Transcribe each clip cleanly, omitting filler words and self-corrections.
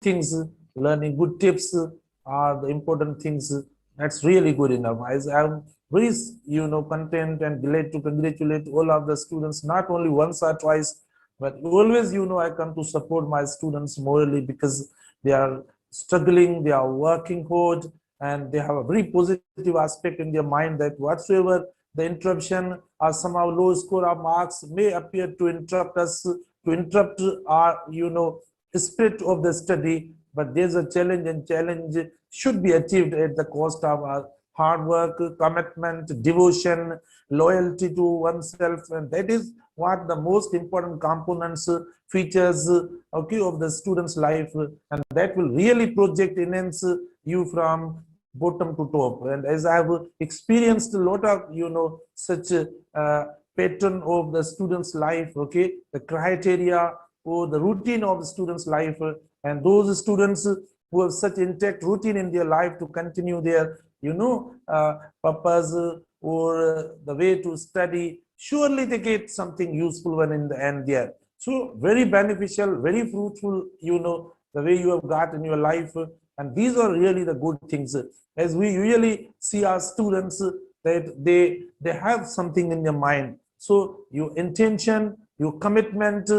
things, learning good tips are the important things. That's really good enough. I'm very, content and glad to congratulate all of the students, not only once or twice, but always, I come to support my students morally because they are struggling, they are working hard, and they have a very positive aspect in their mind that whatsoever the interruption or somehow low score of marks may appear to interrupt us, to interrupt our, spirit of the study, but there's a challenge, and challenge should be achieved at the cost of our hard work, commitment, devotion, loyalty to oneself, and that is what the most important components, features, okay, of the student's life, and that will really project enhance you from bottom to top. And as I have experienced a lot of, such pattern of the student's life, okay, the criteria or the routine of the student's life, and those students who have such intact routine in their life to continue their, purpose or the way to study, surely they get something useful one in the end there. So very beneficial, very fruitful, the way you have got in your life. And these are really the good things. As we usually see our students, that they have something in their mind. So your intention, your commitment,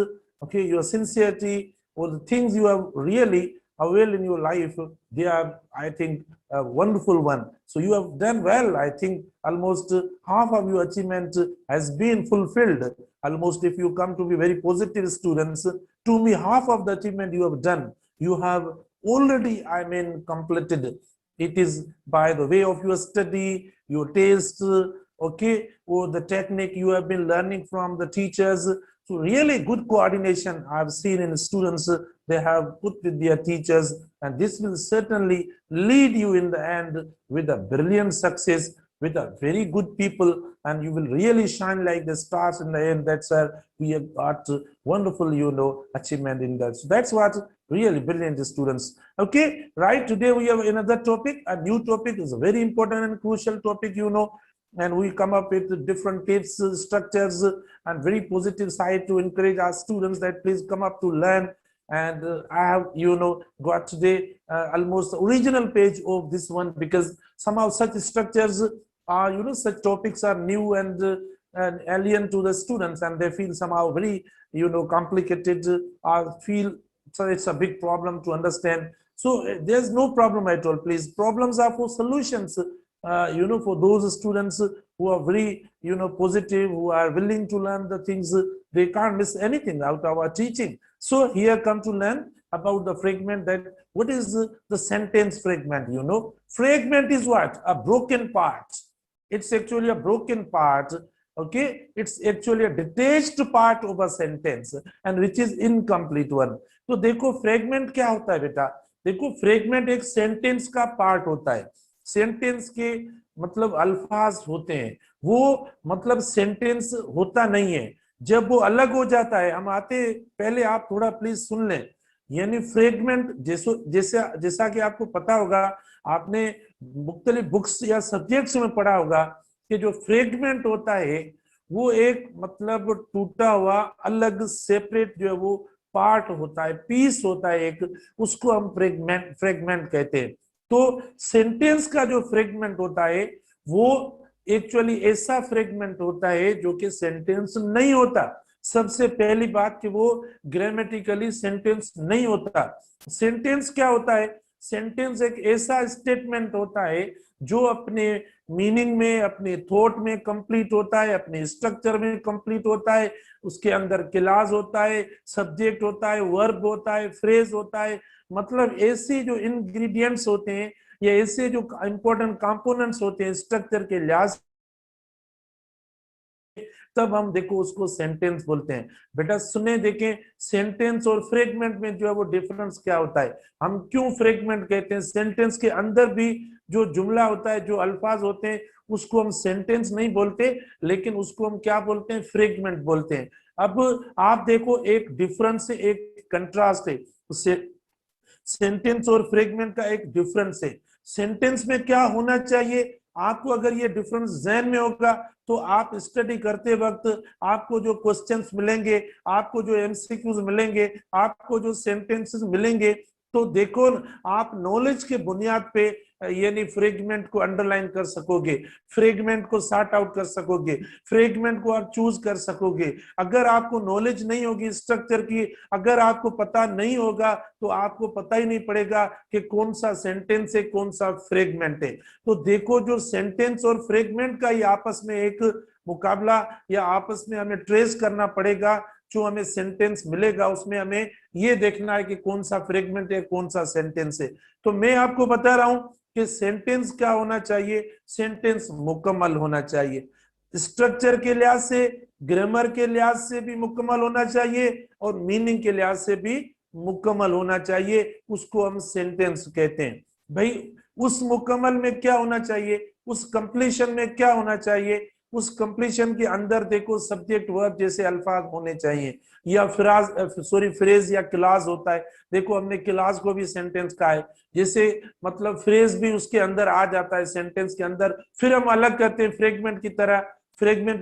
okay, your sincerity, or the things you have really availed in your life, they are, I think, a wonderful one. So you have done well. I think almost half of your achievement has been fulfilled. Almost, if you come to be very positive students, to me, half of the achievement you have done, you have already, completed. It is by the way of your study, your taste, okay, or the technique you have been learning from the teachers. So really good coordination I've seen in students they have put with their teachers, and this will certainly lead you in the end with a brilliant success, with a very good people, and you will really shine like the stars in the end. That's where we have got wonderful, achievement in that. So that's what really brilliant students. Okay, right, today we have another topic. A new topic is a very important and crucial topic, and we come up with different tips, structures, and very positive side to encourage our students that please come up to learn. And I have, got today almost original page of this one, because somehow such structures are, such topics are new and alien to the students, and they feel somehow very, complicated, or feel so it's a big problem to understand. So there's no problem at all. Please, problems are for solutions. For those students who are very, positive, who are willing to learn the things, they can't miss anything out of our teaching. So here come to learn about the fragment, that what is the sentence fragment. Fragment is what? A broken part. It's actually a broken part. Okay, it's actually a detached part of a sentence, and which is incomplete one. तो देखो fragment क्या होता है बेटा, देखो fragment एक sentence का part होता है. सेंटेंस के मतलब अल्फाज होते हैं, वो मतलब सेंटेंस होता नहीं है. जब वो अलग हो जाता है, हम आते पहले आप थोड़ा प्लीज सुन लें. यानी फ्रेगमेंट जैसा कि आपको पता होगा, आपने मुख्तलिफ बुक्स या सब्जेक्ट्स में पढ़ा होगा कि जो फ्रेगमेंट होता है वो एक मतलब टूटा हुआ अलग सेपरेट जो है वो पार्ट होता है, पीस होता है एक, उसको हम फ्रेगमेंट कहते हैं. तो सेंटेंस का जो फ्रेगमेंट होता है वो एक्चुअली ऐसा फ्रेगमेंट होता है जो कि सेंटेंस नहीं होता. सबसे पहली बात कि वो ग्रामेटिकली सेंटेंस नहीं होता. सेंटेंस क्या होता है? सेंटेंस एक ऐसा स्टेटमेंट होता है जो अपने मीनिंग में, अपने थॉट में कंप्लीट होता है, अपने स्ट्रक्चर में कंप्लीट होता है. उसके अंदर क्लॉज होता है, सब्जेक्ट होता है, वर्ब होता है, फ्रेज होता है. मतलब ऐसे जो इंग्रेडिएंट्स होते हैं या ऐसे जो इंपॉर्टेंट कंपोनेंट्स होते हैं स्ट्रक्चर के लिहाज, तब हम देखो उसको सेंटेंस बोलते हैं. बेटा सुने, देखें सेंटेंस और फ्रेगमेंट में जो है वो डिफरेंस क्या होता है. हम क्यों फ्रेगमेंट कहते हैं? सेंटेंस के अंदर भी जो जुमला होता है, जो अल्फाज होते हैं, उसको हम सेंटेंस नहीं बोलते, लेकिन उसको हम क्या बोलते हैं? फ्रेगमेंट बोलते हैं. अब आप देखो एक डिफरेंस है, एक कंट्रास्ट है. सेंटेंस और फ्रेगमेंट का एक डिफरेंस है. सेंटेंस में क्या होना चाहिए, आपको अगर ये डिफरेंस ज़हन में होगा तो आप स्टडी करते वक्त आपको जो क्वेश्चंस मिलेंगे, आपको जो एमसीक्यूज मिलेंगे, आपको जो सेंटेंसेस मिलेंगे, तो देखो आप नॉलेज के बुनियाद पे यानी फ्रेगमेंट को अंडरलाइन कर सकोगे, फ्रेगमेंट को सॉर्ट आउट कर सकोगे, फ्रेगमेंट को आप चूज कर सकोगे। अगर आपको नॉलेज नहीं होगी स्ट्रक्चर की, अगर आपको पता नहीं होगा तो आपको पता ही नहीं पड़ेगा कि कौन सा सेंटेंस है कौन सा फ्रेगमेंट है। तो देखो जो सेंटेंस और फ्रेगमेंट का ही आपस में एक मुकाबला या आपस में हमें ट्रेस करना पड़ेगा। जो हमें सेंटेंस मिलेगा उसमें हमें ये देखना है कि कौन सा फ्रेगमेंट है कौन सा सेंटेंस है। तो मैं आपको बता रहा हूं कि सेंटेंस क्या होना चाहिए, सेंटेंस मुकम्मल होना चाहिए, स्ट्रक्चर के लिहाज से, ग्रामर के लिहाज से भी मुकम्मल होना चाहिए और मीनिंग के लिहाज से भी मुकम्मल होना चाहिए। उसको हम सेंटेंस कहते हैं। भाई उस मुकम्मल में क्या होना चाहिए, उस कंप्लीशन में क्या होना चाहिए, उस कंप्लीशन के अंदर देखो सब्जेक्ट वर्ब जैसे अल्फाज होने चाहिए, या फ्रेज या क्लास होता है। देखो हमने क्लास को भी सेंटेंस कहा है, जैसे मतलब फ्रेज भी उसके अंदर आ जाता है सेंटेंस के अंदर। फिर हम अलग करते हैं फ्रेगमेंट की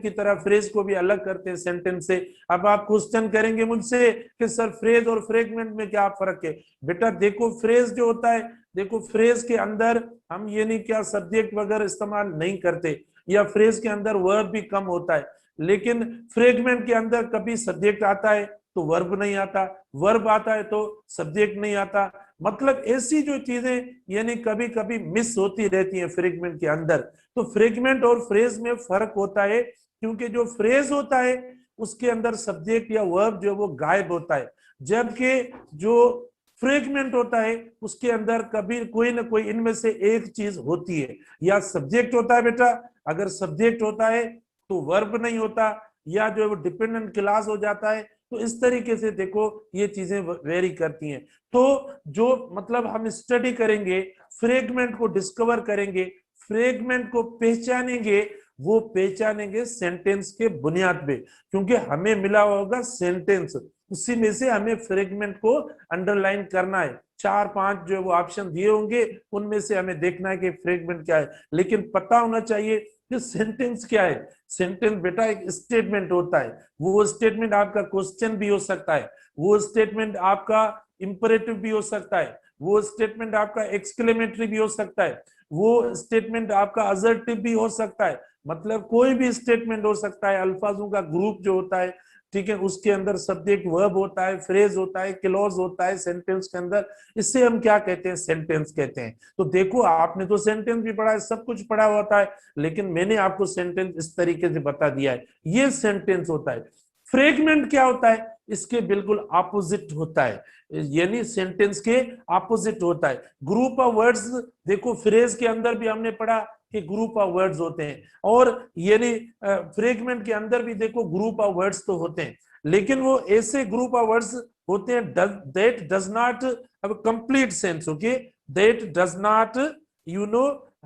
तरह, फ्रेज को भी अलग करते हैं सेंटेंस से। अब आप क्वेश्चन करेंगे मुझसे कि सर फ्रेज और फ्रेगमेंट में क्या फर्क है। बेटा देखो फ्रेज जो होता है, देखो फ्रेज के अंदर हम ये नहीं क्या सब्जेक्ट वगैरह इस्तेमाल नहीं करते, या फ्रेज के अंदर वर्ब भी कम होता है, लेकिन फ्रेगमेंट के अंदर कभी सब्जेक्ट आता है तो वर्ब नहीं आता, वर्ब आता है तो सब्जेक्ट नहीं आता। मतलब ऐसी जो चीजें यानी कभी कभी मिस होती रहती हैं फ्रेगमेंट के अंदर। तो फ्रेगमेंट और फ्रेज में फर्क होता है, क्योंकि जो फ्रेज होता है उसके अंदर सब्जेक्ट या वर्ब जो वो गायब होता है, जबकि जो फ्रेगमेंट होता है उसके अंदर कभी कोई ना कोई इनमें से एक चीज होती है। या सब्जेक्ट होता है बेटा, अगर सब्जेक्ट होता है तो वर्ब नहीं होता, या जो डिपेंडेंट क्लास हो जाता है। तो इस तरीके से देखो ये चीजें वेरी करती हैं। तो जो मतलब हम स्टडी करेंगे, फ्रेगमेंट को डिस्कवर करेंगे, फ्रेगमेंट को पहचानेंगे, वो पहचानेंगे सेंटेंस के बुनियाद पे, क्योंकि हमें मिला होगा सेंटेंस, उसी में से हमें फ्रेगमेंट को अंडरलाइन करना है। 4-5 जो वो ऑप्शन दिए होंगे उनमें से हमें देखना है कि फ्रेगमेंट क्या है, लेकिन पता होना चाहिए कि सेंटेंस क्या है। सेंटेंस बेटा एक स्टेटमेंट होता है, वो स्टेटमेंट आपका क्वेश्चन भी हो सकता है, वो स्टेटमेंट आपका इंपरेटिव भी हो सकता है, वो स्टेटमेंट आपका एक्सक्लेमेटरी भी हो सकता है, वो स्टेटमेंट आपका असर्टिव भी हो सकता है। मतलब कोई भी स्टेटमेंट हो सकता है, अल्फाजों का ग्रुप जो होता है, ठीक है, उसके अंदर सब्जेक्ट वर्ब होता है, फ्रेज होता है, क्लॉज होता है सेंटेंस के अंदर, इससे हम क्या कहते हैं, सेंटेंस कहते हैं। तो देखो आपने तो सेंटेंस भी पढ़ा है, सब कुछ पढ़ा होता है, लेकिन मैंने आपको सेंटेंस इस तरीके से बता दिया है, ये सेंटेंस होता है। फ्रेगमेंट क्या होता है, इसके बिल्कुल ऑपोजिट होता है, यानी सेंटेंस के ऑपोजिट होता है। ग्रुप ऑफ वर्ड्स, देखो फ्रेज के अंदर भी हमने पढ़ा कि ग्रुप ऑफ वर्ड्स होते हैं, और यानी फ्रेगमेंट के अंदर भी देखो ग्रुप ऑफ वर्ड्स तो होते हैं, लेकिन वो ऐसे ग्रुप ऑफ वर्ड्स होते हैं that does not have complete sense. Okay, that does not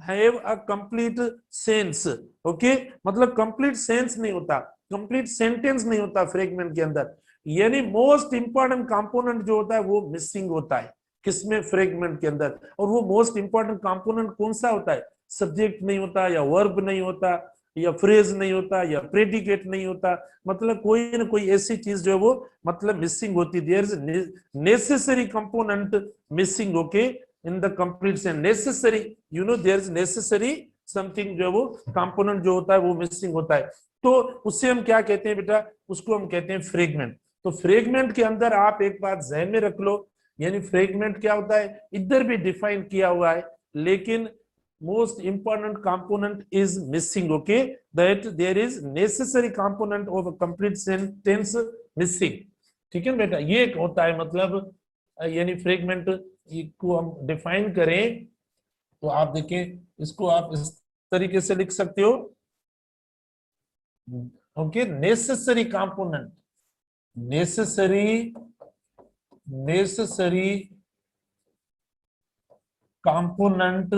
have a complete sense. Okay, मतलब कंप्लीट सेंस नहीं होता, कंप्लीट सेंटेंस नहीं होता फ्रेगमेंट के अंदर, यानी मोस्ट इंपॉर्टेंट कंपोनेंट जो होता है वो मिसिंग होता है किसमें, फ्रेगमेंट के अंदर। और वो मोस्ट इंपॉर्टेंट कंपोनेंट कौन सा होता है, सब्जेक्ट नहीं होता, या वर्ब नहीं होता, या फ्रेज नहीं होता, या प्रेडिकेट नहीं होता, मतलब कोई ना कोई ऐसी चीज जो है वो मतलब मिसिंग होती, there is necessary component missing. Okay, in the complete sense necessary, there is necessary something जो है वो कंपोनेंट जो होता है वो मिसिंग होता है। तो उससे हम क्या कहते हैं बेटा, उसको हम कहते हैं फ्रेगमेंट। तो फ्रेगमेंट के अंदर आप एक बात जहन में रख लो, यानी फ्रेगमेंट क्या होता है इधर भी डिफाइन किया हुआ है, लेकिन most important component is missing. Okay, that there is necessary component of a complete sentence missing. ठीक है बेटा, ये एक होता है मतलब, यानी फ्रेगमेंट को हम डिफाइन करें तो आप देखें इसको आप इस तरीके से लिख सकते हो। Okay, necessary component, necessary component,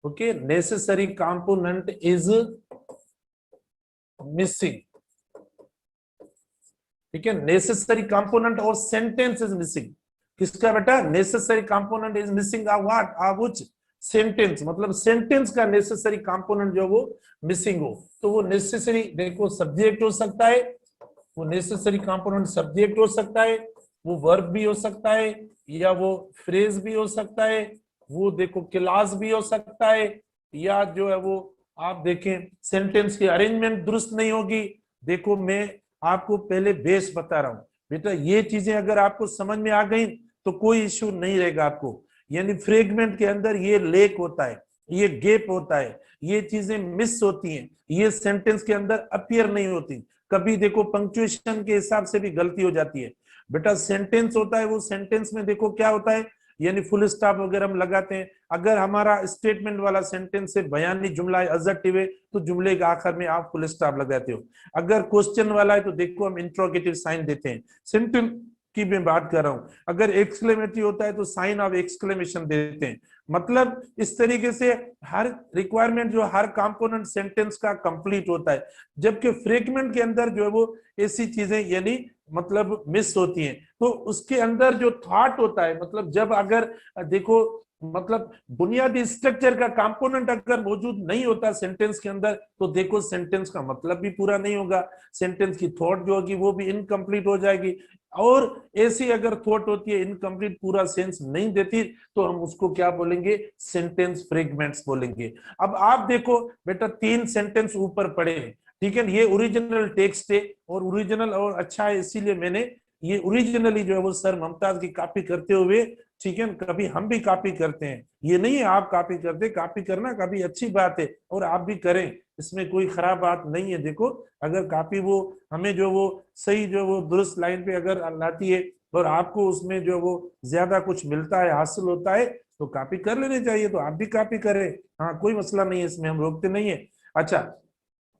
okay, necessary component is missing। ठीक है, नेसेसरी कंपोनेंट और सेंटेंस इज मिसिंग। किसका बेटा, necessary component is missing of what, of which sentence, मतलब सेंटेंस का नेसेसरी कंपोनेंट जो वो मिसिंग हो। तो वो नेसेसरी देखो सब्जेक्ट हो सकता है, वो नेसेसरी कंपोनेंट सब्जेक्ट हो सकता है, वो वर्ब भी हो सकता है, या वो फ्रेज भी हो सकता है, वो देखो क्लास भी हो सकता है, या जो है वो आप देखें सेंटेंस की अरेंजमेंट दुरुस्त नहीं होगी। देखो मैं आपको पहले बेस बता रहा हूं बेटा, ये चीजें अगर आपको समझ में आ गई तो कोई इश्यू नहीं रहेगा आपको। यानी फ्रेगमेंट के अंदर ये लेक होता है, ये गैप होता है, ये चीजें मिस होती हैं, ये सेंटेंस के अंदर अपीयर नहीं होती। कभी देखो पंक्चुएशन के हिसाब से भी गलती हो जाती है बेटा। सेंटेंस होता है, वो सेंटेंस में देखो क्या होता है, यानी फुल स्टॉप वगैरह हम लगाते हैं। अगर हमारा स्टेटमेंट वाला सेंटेंस है, बयानी जुमला है, एडजेक्टिव है, तो जुमले के आखिर में आप फुल स्टॉप लगाते हो। अगर क्वेश्चन वाला है तो देखो हम इंट्रोगेटिव साइन देते हैं। सेंटेंस की मैं बात कर रहा हूं, अगर एक्सक्लेमेटरी होता है तो साइन ऑफ एक्सक्लेमेशन देते हैं। मतलब इस तरीके से हर रिक्वायरमेंट जो हर कंपोनेंट सेंटेंस का कंप्लीट होता है, जबकि फ्रेगमेंट के अंदर जो है वो ऐसी चीजें यानी मतलब मिस होती हैं। तो उसके अंदर जो थॉट होता है, मतलब जब अगर देखो मतलब बुनियादी स्ट्रक्चर का कंपोनेंट अगर मौजूद नहीं होता सेंटेंस के अंदर, तो देखो सेंटेंस का मतलब भी पूरा नहीं होगा, सेंटेंस की थॉट जो होगी वो भी इनकम्प्लीट हो जाएगी। और ऐसी अगर थॉट होती है इनकम्प्लीट, पूरा सेंस नहीं देती, तो हम उसको क्या बोलेंगे, सेंटेंस फ्रेगमेंट्स बोलेंगे। अब आप देखो बेटा 3 सेंटेंस ऊपर पड़े हैं, ठीक है, ये ओरिजिनल टेक्स्ट है और ओरिजिनल और अच्छा है, इसीलिए मैंने ये ओरिजिनली जो है वो सर मुमताज की कॉपी करते हुए, ठीक है, कभी हम भी कॉपी करते हैं, ये नहीं है आप कॉपी करते, कॉपी करना कभी अच्छी बात है और आप भी करें, इसमें कोई खराब बात नहीं है। देखो अगर कॉपी वो हमें जो वो सही जो वो दुरुस्त लाइन पे अगर लाती है और आपको उसमें जो वो ज्यादा कुछ मिलता है, हासिल होता है, तो कॉपी कर लेनी चाहिए, तो आप भी कॉपी करें, हाँ कोई मसला नहीं है, इसमें हम रोकते नहीं है। अच्छा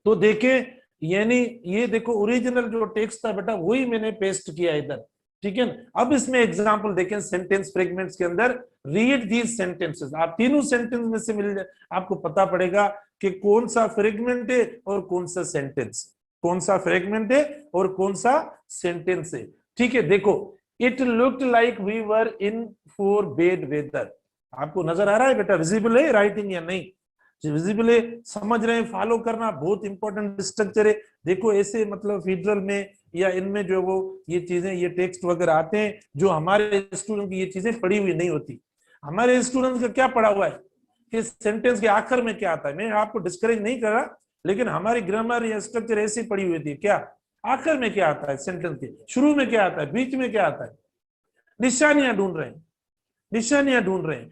तो देखे, यानी ये देखो ओरिजिनल जो टेक्स्ट था बेटा वही मैंने पेस्ट किया इधर, ठीक है। अब इसमें एग्जांपल देखें सेंटेंस फ्रेगमेंट्स के अंदर, रीड दीज सेंटेंसेस, आप तीनों सेंटेंस में से मिल जाए, आपको पता पड़ेगा कि कौन सा फ्रेगमेंट है और कौन सा सेंटेंस, कौन सा फ्रेगमेंट है और कौन सा सेंटेंस है, ठीक है। देखो it looked like we were in for bad weather, आपको नजर आ रहा है बेटा, विजिबल है राइटिंग या नहीं, विजिबल है, समझ रहे हैं, फॉलो करना बहुत इंपॉर्टेंट स्ट्रक्चर है। देखो ऐसे मतलब फेडरल में या इनमें जो वो ये चीजें ये टेक्स्ट वगैरह आते हैं, जो हमारे स्टूडेंट की ये चीजें पढ़ी हुई नहीं होती। हमारे स्टूडेंट का क्या पढ़ा हुआ है कि सेंटेंस के आखिर में क्या आता है, मैं आपको डिस्करेज नहीं कर रहा, लेकिन हमारी ग्रामर या स्ट्रक्चर ऐसी पड़ी हुई थी, क्या आखिर में क्या आता है, सेंटेंस के शुरू में क्या आता है, बीच में क्या आता है, निशानियां ढूंढ रहे हैं, निशानियां ढूंढ रहे हैं,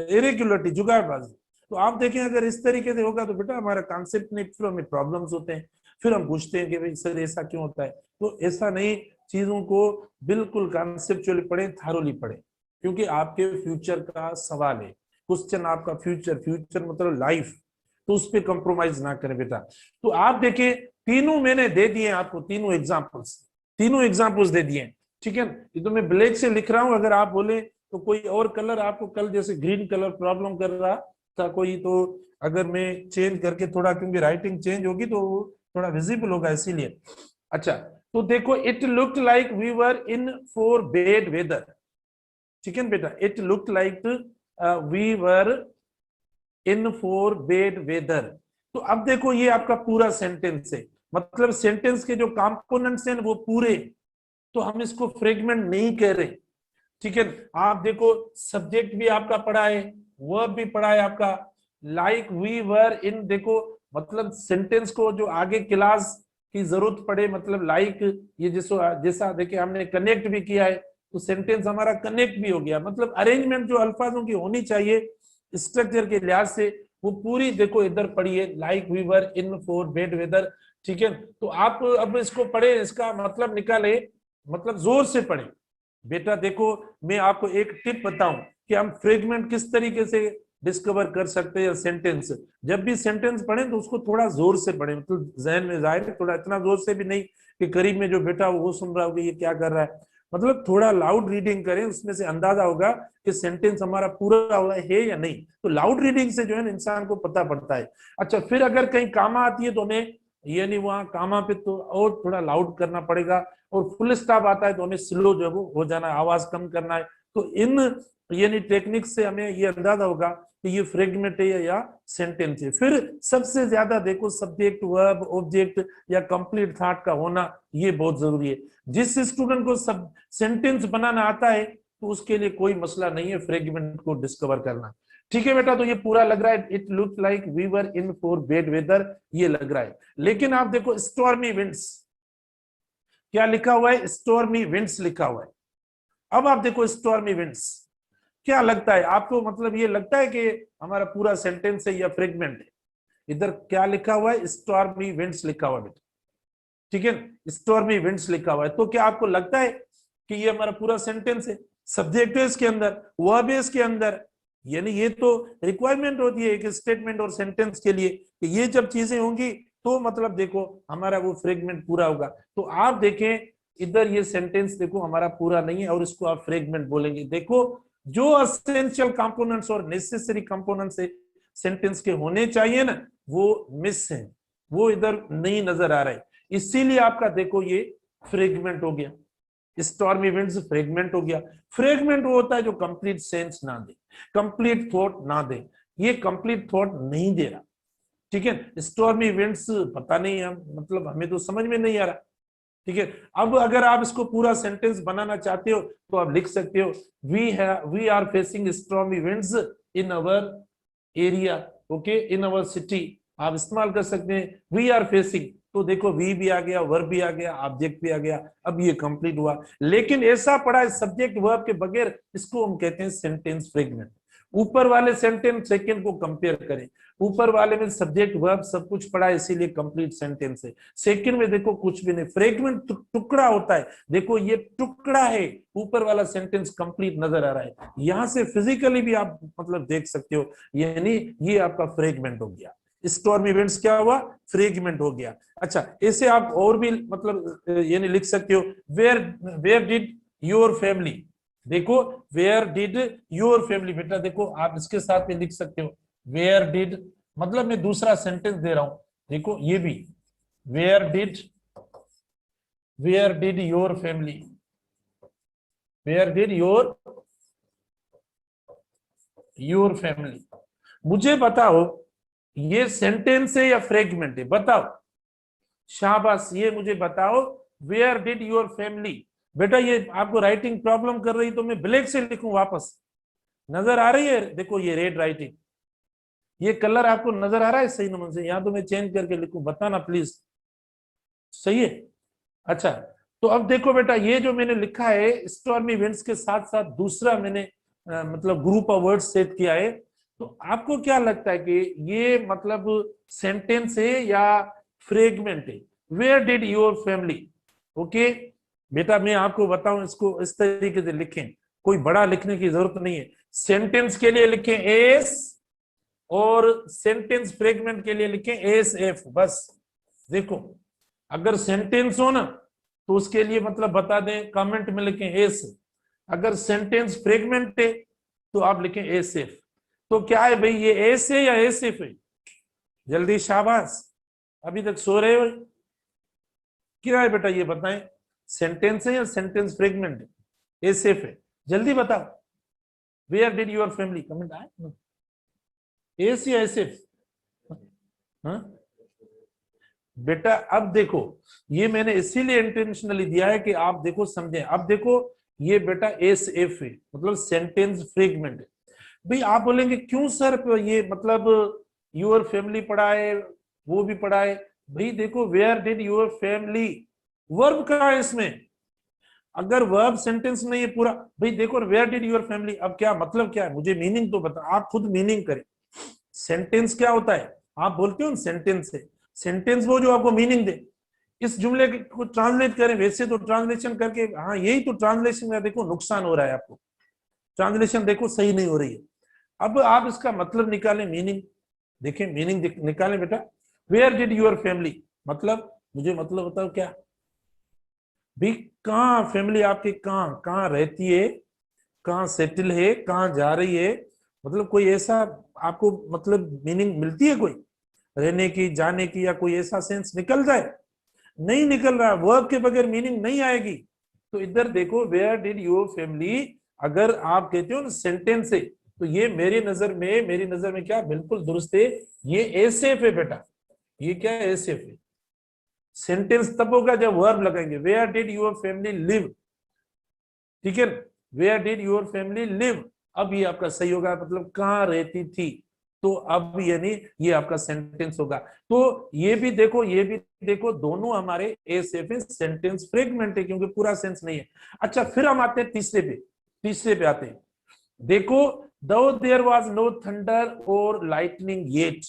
इरेगुलरिटी जुगाड़बाजी। तो आप देखें अगर इस तरीके से होगा तो बेटा हमारा कॉन्सेप्ट नहीं, फिर हमें प्रॉब्लम्स होते हैं, फिर हम पूछते हैं कि भाई सर ऐसा क्यों होता है। तो ऐसा नहीं, चीजों को बिल्कुल कॉन्सेप्चुअली पढ़े, थारोली पढ़े, क्योंकि आपके फ्यूचर का सवाल है, क्वेश्चन आपका फ्यूचर, फ्यूचर मतलब लाइफ, तो उस पर कंप्रोमाइज ना करें बेटा। तो आप देखें तीनों मैंने दे दिए आपको, तीनों एग्जाम्पल्स, तीनों एग्जाम्पल्स दे दिए, ठीक है। ये तो मैं ब्लैक से लिख रहा हूं, अगर आप बोले तो कोई और कलर आपको, कल जैसे ग्रीन कलर प्रॉब्लम कर रहा था कोई, तो अगर मैं चेंज करके थोड़ा, क्योंकि राइटिंग चेंज होगी तो थोड़ा विजिबल होगा इसीलिए। अच्छा तो देखो it looked like we were in for bad weather, ठीक है बेटा, it looked like we were in for bad weather. तो अब देखो ये आपका पूरा सेंटेंस है, मतलब सेंटेंस के जो कंपोनेंट्स हैं वो पूरे, तो हम इसको फ्रेगमेंट नहीं कह रहे, ठीक है। आप देखो सब्जेक्ट भी आपका पढ़ा है, वर्ब भी पढ़ा है आपका, लाइक वी वर इन, देखो मतलब सेंटेंस को जो आगे क्लास की जरूरत पड़े, मतलब लाइक ये जैसा जैसा देखिए हमने कनेक्ट भी किया है, तो सेंटेंस हमारा कनेक्ट भी हो गया, मतलब अरेंजमेंट जो अल्फाजों की होनी चाहिए स्ट्रक्चर के लिहाज से वो पूरी देखो इधर पड़ी है, like we were in for bad weather, ठीक है। तो आप अब इसको पढ़े, इसका मतलब निकाले, मतलब जोर से पढ़े बेटा। देखो मैं आपको एक टिप बताऊं कि हम फ्रेगमेंट किस तरीके से डिस्कवर कर सकते हैं, सेंटेंस जब भी सेंटेंस पढ़ें तो उसको थोड़ा जोर से पढ़ें, मतलब जहन में जाहिर है, थोड़ा इतना जोर से भी नहीं कि करीब में जो बेटा वो सुन रहा होगा ये क्या कर रहा है, मतलब थोड़ा लाउड रीडिंग करें, उसमें से अंदाजा होगा कि सेंटेंस हमारा पूरा हुआ है या नहीं। तो लाउड रीडिंग से जो है इंसान को पता पड़ता है। अच्छा फिर अगर कहीं कामा आती है तो हमें यानी वहाँ कामा पे तो और थोड़ा लाउड करना पड़ेगा, और फुल स्टॉप आता है तो हमें स्लो जो है वो हो जाना है, आवाज कम करना है। तो इन यानी टेक्निक से हमें ये अंदाजा होगा कि ये फ्रेगमेंट है या सेंटेंस है। फिर सबसे ज्यादा देखो सब्जेक्ट वर्ब ऑब्जेक्ट या कंप्लीट थॉट का होना ये बहुत जरूरी है। जिस स्टूडेंट को सब सेंटेंस बनाना आता है तो उसके लिए कोई मसला नहीं है फ्रेगमेंट को डिस्कवर करना। ठीक है बेटा, तो ये पूरा लग रहा है it look like we were in for bad weather, ये लग रहा है। लेकिन आप देखो स्टॉर्मी विंड्स, क्या लिखा हुआ है, स्टॉर्मी विंड्स लिखा हुआ है। अब आप देखो स्टॉर्मी विंड्स, क्या लगता है आपको, मतलब ये लगता है कि हमारा पूरा सेंटेंस है या फ्रेगमेंट है? इधर क्या लिखा हुआ है, स्टॉर्मी विंड्स लिखा हुआ है बेटा, ठीक है, स्टॉर्मी विंड्स लिखा हुआ है। तो क्या आपको लगता है कि ये हमारा पूरा सेंटेंस है? सब्जेक्ट है इसके अंदर, वर्ब है इसके अंदर, यानी ये तो रिक्वायरमेंट होती है एक स्टेटमेंट और सेंटेंस के लिए कि ये जब चीजें होंगी तो मतलब देखो हमारा वो फ्रेगमेंट पूरा होगा। तो आप देखें इधर ये सेंटेंस देखो हमारा पूरा नहीं है और इसको आप फ्रेगमेंट बोलेंगे। देखो जो असेंशियल कंपोनेंट्स और नेसेसरी कंपोनेंट्स सेंटेंस के होने चाहिए ना वो मिस है, वो इधर नहीं नजर आ रहा है, इसीलिए आपका देखो ये फ्रेगमेंट हो गया। स्टॉर्म इवेंट्स फ्रेगमेंट हो गया। फ्रेगमेंट वो होता है जो कंप्लीट सेंस ना दे, कंप्लीट थॉट ना दे, ये कंप्लीट थॉट नहीं दे रहा, ठीक है। स्टॉर्म इवेंट्स पता नहीं हम, मतलब हमें तो समझ में नहीं आ रहा, ठीक है। अब अगर आप इसको पूरा सेंटेंस बनाना चाहते हो तो आप लिख सकते हो we are facing storm events in our area, okay, in our city, आप इस्तेमाल कर सकते हैं वी आर फेसिंग। तो देखो वी भी आ गया, वर्ब भी आ गया, ऑब्जेक्ट भी आ गया, अब ये कंप्लीट हुआ। लेकिन ऐसा पड़ा है सब्जेक्ट वर्ब के बगैर, इसको हम कहते हैं सेंटेंस फ्रेगमेंट। ऊपर वाले सेंटेंस सेकंड को कंपेयर करें, ऊपर वाले में सब्जेक्ट वर्ब सब कुछ पड़ा है इसीलिए कंप्लीट सेंटेंस है, सेकंड में देखो कुछ भी नहीं, फ्रेगमेंट टुकड़ा होता है। देखो ये टुकड़ा है, ऊपर वाला सेंटेंस कंप्लीट नजर आ रहा है, यहां से फिजिकली भी आप मतलब देख सकते हो, यानी ये आपका फ्रेगमेंट हो गया। स्टॉर्म इवेंट्स क्या हुआ, फ्रेगमेंट हो गया। अच्छा, ऐसे आप और भी मतलब यानी लिख सकते हो वेयर डिड योर फैमिली, देखो वेयर डिड योर फैमिली, बेटा देखो आप इसके साथ में लिख सकते हो वेयर डिड, मतलब मैं दूसरा सेंटेंस दे रहा हूं, देखो ये भी where did your family, where did your family. मुझे बताओ ये सेंटेंस है या फ्रेगमेंट है, बताओ, शाबाश, ये मुझे बताओ वेयर डिड योर फैमिली। बेटा ये आपको राइटिंग प्रॉब्लम कर रही तो मैं ब्लैक से लिखूं वापस, नजर आ रही है, देखो ये रेड राइटिंग, ये कलर आपको नजर आ रहा है सही नंबर से, यहां तो मैं चेंज करके लिखूं, बताना प्लीज, सही है। अच्छा, तो अब देखो बेटा ये जो मैंने लिखा है स्टॉर्म इवेंट्स के साथ साथ दूसरा मैंने मतलब ग्रुप ऑफ वर्ड्स सेट किया है, तो आपको क्या लगता है कि ये मतलब सेंटेंस है या फ्रेगमेंट है? Where did your family, okay बेटा मैं आपको बताऊं इसको इस तरीके से लिखें, कोई बड़ा लिखने की जरूरत नहीं है, सेंटेंस के लिए लिखें एस और सेंटेंस फ्रेगमेंट के लिए लिखें एस एफ, बस। देखो अगर सेंटेंस हो ना तो उसके लिए मतलब बता दें, कमेंट में लिखें एस, अगर सेंटेंस फ्रेगमेंट है तो आप लिखें एस एफ। तो क्या है भाई, ये एस है या एस एफ है? जल्दी, शाबाश, अभी तक सो रहे हो, क्या है बेटा ये बताएं, सेंटेंस है या सेंटेंस फ्रेगमेंट है, एस एफ है, जल्दी बताओ। Where did your family, comment आए, एस या एस एफ? बेटा अब देखो ये मैंने इसीलिए इंटेंशनली दिया है कि आप देखो समझें। अब देखो ये बेटा एस एफ है, मतलब सेंटेंस फ्रेगमेंट है। भाई आप बोलेंगे क्यों सर ये मतलब योर फैमिली पढ़ा है वो भी पढ़ा है, भाई देखो where did your family, verb कहाँ है इसमें? अगर वर्ब सेंटेंस नहीं है पूरा, भाई देखो वेयर डिड योर फैमिली, अब क्या मतलब क्या है, मुझे मीनिंग तो बता, आप खुद मीनिंग करें। सेंटेंस क्या होता है, आप बोलते हो सेंटेंस है, सेंटेंस वो जो आपको मीनिंग दे। इस जुमले को ट्रांसलेट करें, वैसे तो ट्रांसलेशन करके, हाँ यही तो ट्रांसलेशन का देखो नुकसान हो रहा है आपको, ट्रांसलेशन देखो सही नहीं हो रही है। अब आप इसका मतलब निकालें, मीनिंग देखें, मीनिंग निकालें बेटा। वेयर डिड योर फैमिली, मतलब मुझे मतलब बताओ क्या भी, कहाँ फैमिली आपकी, कहाँ कहाँ रहती है, कहाँ सेटल है, कहाँ जा रही है, मतलब कोई ऐसा आपको मतलब मीनिंग मिलती है कोई? रहने की, जाने की, या कोई ऐसा सेंस निकल जाए? नहीं निकल रहा, वर्ब के बगैर मीनिंग नहीं आएगी। तो इधर देखो, वेयर डिड योर फैमिली, अगर आप कहते हो ना सेंटेंस है, तो ये मेरी नजर में क्या बिल्कुल दुरुस्त है, ये एसेफ है बेटा। ये क्या है? एसेफ है। सेंटेंस तब होगा जब वर्ब लगाएंगे। Where did your family live, ठीक है, where did your family live, अब ये आपका सही होगा, मतलब कहाँ रहती थी। तो अब यानी ये आपका सेंटेंस होगा। तो ये भी देखो, ये भी देखो, दोनों हमारे एसेफ है, सेंटेंस फ्रेगमेंट है क्योंकि पूरा सेंस नहीं है। अच्छा, फिर हम आते हैं तीसरे पे आते हैं। देखो, दो देयर वाज नो थंडर और लाइटनिंग येट,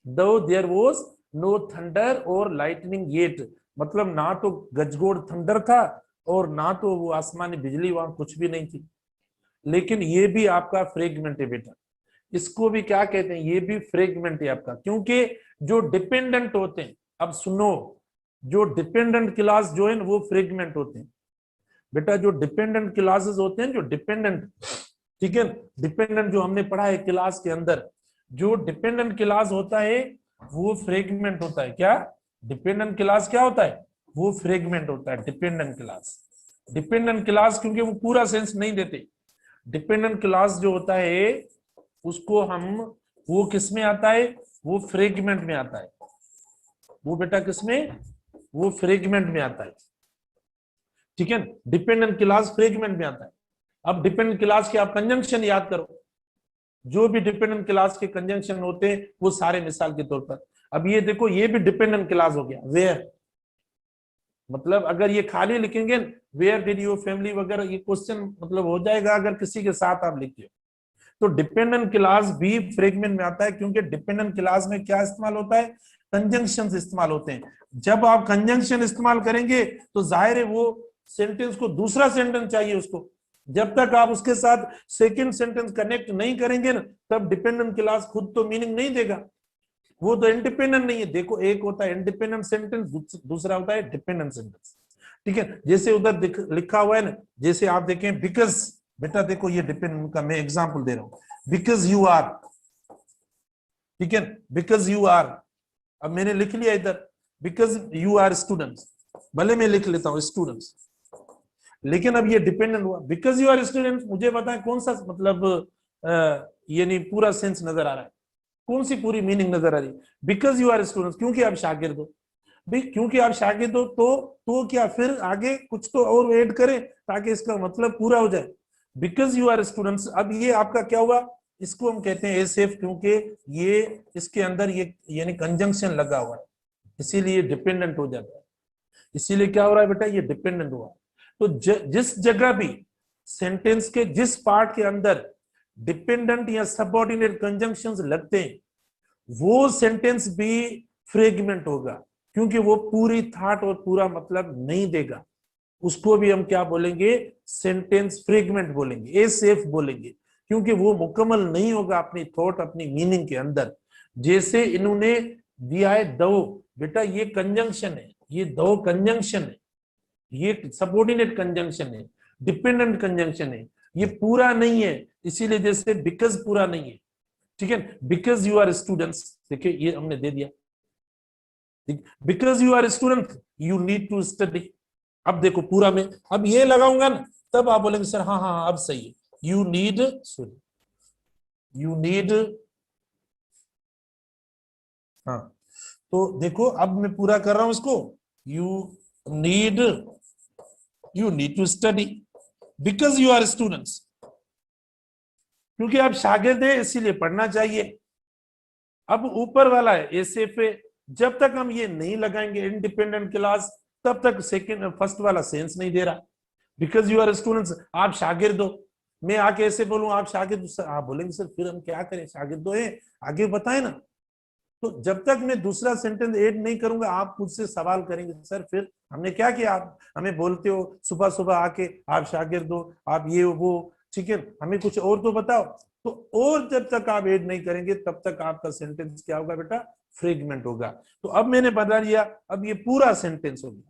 दो देयर वाज नो थंडर और लाइटनिंग येट, मतलब ना तो गजगोड़ थंडर था और ना तो वो आसमानी बिजली, वहां कुछ भी नहीं थी। लेकिन ये भी आपका फ्रेगमेंट है बेटा, इसको भी क्या कहते हैं? ये भी फ्रेगमेंट है आपका, क्योंकि जो डिपेंडेंट होते हैं, अब सुनो, जो डिपेंडेंट क्लास जो है वो फ्रेगमेंट होते हैं बेटा। जो डिपेंडेंट क्लासेस होते हैं, जो डिपेंडेंट, ठीक है, डिपेंडेंट जो हमने पढ़ा है क्लास के अंदर, जो डिपेंडेंट क्लास होता है वो फ्रेगमेंट होता है। क्या डिपेंडेंट क्लास क्या होता है? वो फ्रेगमेंट होता है डिपेंडेंट क्लास। डिपेंडेंट क्लास क्योंकि वो पूरा सेंस नहीं देते। डिपेंडेंट क्लास जो होता है उसको हम, वो किस में आता है? वो फ्रेगमेंट में आता है। वो बेटा किसमें? वो फ्रेगमेंट में आता है, ठीक है। डिपेंडेंट क्लास फ्रेगमेंट में आता है। अब डिपेंडेंट क्लास के आप कंजंक्शन याद करो, जो भी डिपेंडेंट क्लास के कंजंक्शन होते हैं वो सारे मिसाल के तौर पर, अब ये देखो, ये भी डिपेंडेंट क्लास हो गया। वेयर, मतलब अगर ये खाली लिखेंगे वेयर डिड योर फैमिली वगैरह, ये क्वेश्चन मतलब हो जाएगा अगर किसी के साथ आप लिखते हो। तो डिपेंडेंट क्लास भी फ्रेगमेंट में आता है, क्योंकि डिपेंडेंट क्लास में क्या इस्तेमाल होता है? कंजंक्शन इस्तेमाल होते हैं। जब आप कंजंक्शन इस्तेमाल करेंगे तो जाहिर है वो सेंटेंस को दूसरा सेंटेंस चाहिए उसको। जब तक आप उसके साथ सेकंड सेंटेंस कनेक्ट नहीं करेंगे ना, तब डिपेंडेंट क्लास खुद तो मीनिंग नहीं देगा, वो तो इंडिपेंडेंट नहीं है। देखो, एक होता है इंडिपेंडेंट सेंटेंस, दूसरा होता है डिपेंडेंट सेंटेंस, ठीक है। जैसे उधर लिखा हुआ है ना, जैसे आप देखें बिकॉज, बेटा देखो ये डिपेंडेंट का मैं एग्जांपल दे रहा हूं। बिकॉज यू आर, ठीक है, बिकॉज यू आर, अब मैंने लिख लिया इधर बिकॉज यू आर स्टूडेंट्स, भले मैं लिख लेता हूं स्टूडेंट्स, लेकिन अब ये डिपेंडेंट हुआ। बिकॉज यू आर स्टूडेंट, मुझे बताएं कौन सा मतलब यानी पूरा सेंस नजर आ रहा है, कौन सी पूरी मीनिंग नजर आ रही है? बिकॉज यू आर स्टूडेंट, क्योंकि आप शागिर्द हो भाई, क्योंकि आप शागिर्द हो, तो क्या फिर आगे कुछ तो और ऐड करें ताकि इसका मतलब पूरा हो जाए। बिकॉज यू आर स्टूडेंट्स, अब ये आपका क्या हुआ? इसको हम कहते हैं एसेफ, क्योंकि ये इसके अंदर ये यानी कंजंक्शन लगा हुआ है, इसीलिए डिपेंडेंट हो जाता है। इसीलिए क्या हो रहा है बेटा? ये डिपेंडेंट हुआ। तो जिस जगह भी सेंटेंस के जिस पार्ट के अंदर डिपेंडेंट या सबऑर्डिनेट कंजंक्शंस लगते हैं, वो सेंटेंस भी फ्रेगमेंट होगा, क्योंकि वो पूरी थॉट और पूरा मतलब नहीं देगा। उसको भी हम क्या बोलेंगे? सेंटेंस फ्रेगमेंट बोलेंगे, ए सेफ बोलेंगे, क्योंकि वो मुकम्मल नहीं होगा अपनी थॉट, अपनी मीनिंग के अंदर। जैसे इन्होंने दिया है दो, बेटा ये कंजंक्शन है, ये दो कंजंक्शन है, ये सबऑर्डिनेट कंजंक्शन है, डिपेंडेंट कंजंक्शन है, ये पूरा नहीं है। इसीलिए जैसे बिकॉज पूरा नहीं है, ठीक है। बिकॉज यू आर स्टूडेंट्स, देखिए ये हमने दे दिया, because you are student you need to study. अब देखो पूरा में, अब ये लगाऊंगा ना, तब आप बोलेंगे सर हाँ हाँ अब सही है। You need, sorry, you need, हाँ, तो देखो अब मैं पूरा कर रहा हूं इसको। You need, you need to study because you are students, क्योंकि आप शागिर्द हैं इसीलिए पढ़ना चाहिए। अब ऊपर वाला है ऐसे पे, जब तक हम ये नहीं लगाएंगे इंडिपेंडेंट क्लास, तब तक सेकंड फर्स्ट वाला सेंस नहीं दे रहा। बिकॉज यू आर स्टूडेंट्स, आप शागिर्द हो, मैं आके ऐसे बोलूं आप शागिर्द, आप बोलेंगे सर फिर हम क्या करें, शागिर्दों है, आगे बताए ना। तो जब तक मैं दूसरा सेंटेंस ऐड नहीं करूंगा, आप खुद से सवाल करेंगे सर फिर हमने क्या किया, आप हमें बोलते हो सुबह सुबह आके आप शागिर्द हो, आप ये वो, ठीक है, हमें कुछ और तो बताओ। तो और जब तक आप ऐड नहीं करेंगे तब तक आपका सेंटेंस क्या होगा बेटा? फ्रेगमेंट होगा। तो अब मैंने बता दिया, अब ये पूरा सेंटेंस हो गया।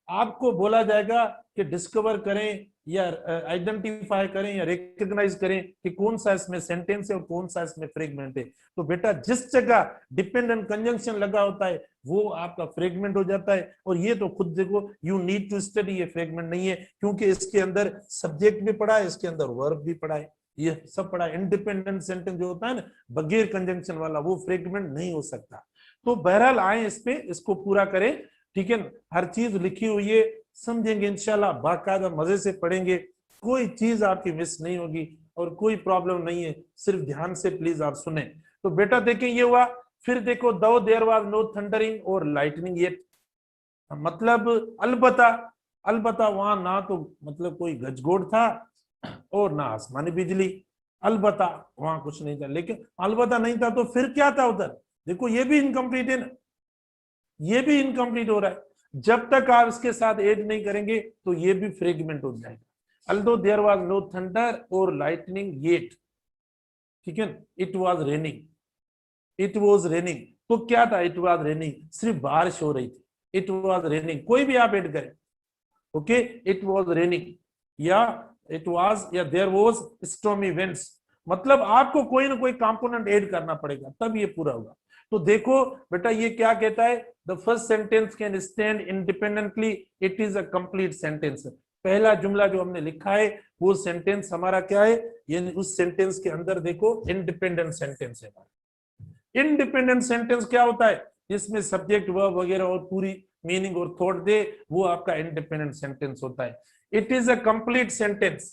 आपको बोला जाएगा कि डिस्कवर करें या आइडेंटिफाई करें या रिकॉग्नाइज करें कि कौन सा इसमें सेंटेंस है और कौन सा इसमें फ्रेगमेंट है। तो बेटा जिस जगह डिपेंडेंट कंजंक्शन लगा होता है वो आपका फ्रेगमेंट हो जाता है। और ये तो खुद देखो, यू नीड टू स्टडी, ये फ्रेगमेंट नहीं है क्योंकि इसके अंदर सब्जेक्ट भी पढ़ा है, इसके अंदर वर्ब भी पढ़ा है, ये सब पढ़ा है। इंडिपेंडेंट सेंटेंस जो होता है ना बगैर कंजंक्शन वाला, वो फ्रेगमेंट नहीं हो सकता। तो बहरहाल आए इस पे, इसको पूरा करें, ठीक है। हर चीज लिखी हुई है, समझेंगे इंशाल्लाह, बाकायदा मजे से पढ़ेंगे, कोई चीज आपकी मिस नहीं होगी और कोई प्रॉब्लम नहीं है। सिर्फ ध्यान से प्लीज आप सुने। तो बेटा देखें ये हुआ। फिर देखो दो देयर वाज नो थंडरिंग और लाइटनिंग येट, मतलब अलबत्ता, अलबत्ता वहां ना तो मतलब कोई गजगोड़ था और ना आसमानी बिजली, अलबत्ता वहां कुछ नहीं था। लेकिन अलबत्ता नहीं था तो फिर क्या था उधर? देखो ये भी इनकम्प्लीट है ना, ये भी इनकम्प्लीट हो रहा है। जब तक आप इसके साथ ऐड नहीं करेंगे तो ये भी फ्रेगमेंट हो जाएगा। Although there was no thunder और लाइटनिंग येट, ठीक है, it was raining, it was raining. तो क्या था? इट वाज रेनिंग, सिर्फ बारिश हो रही थी, इट वाज रेनिंग, कोई भी आप ऐड करें, ओके, इट वाज रेनिंग या इट वाज या देयर वाज स्टॉर्मी विंड्स, मतलब आपको कोई ना कोई कंपोनेंट ऐड करना पड़ेगा तब ये पूरा होगा। तो देखो बेटा ये क्या कहता है, the first sentence can stand independently, it is a complete sentence. पहला जुमला जो हमने लिखा है वो सेंटेंस हमारा क्या है, यानी उस सेंटेंस के अंदर देखो इंडिपेंडेंट सेंटेंस है। इंडिपेंडेंट सेंटेंस क्या होता है? जिसमें सब्जेक्ट वर्ब वगैरह और पूरी मीनिंग और थॉट दे, वो आपका इंडिपेंडेंट सेंटेंस होता है। It is a complete sentence.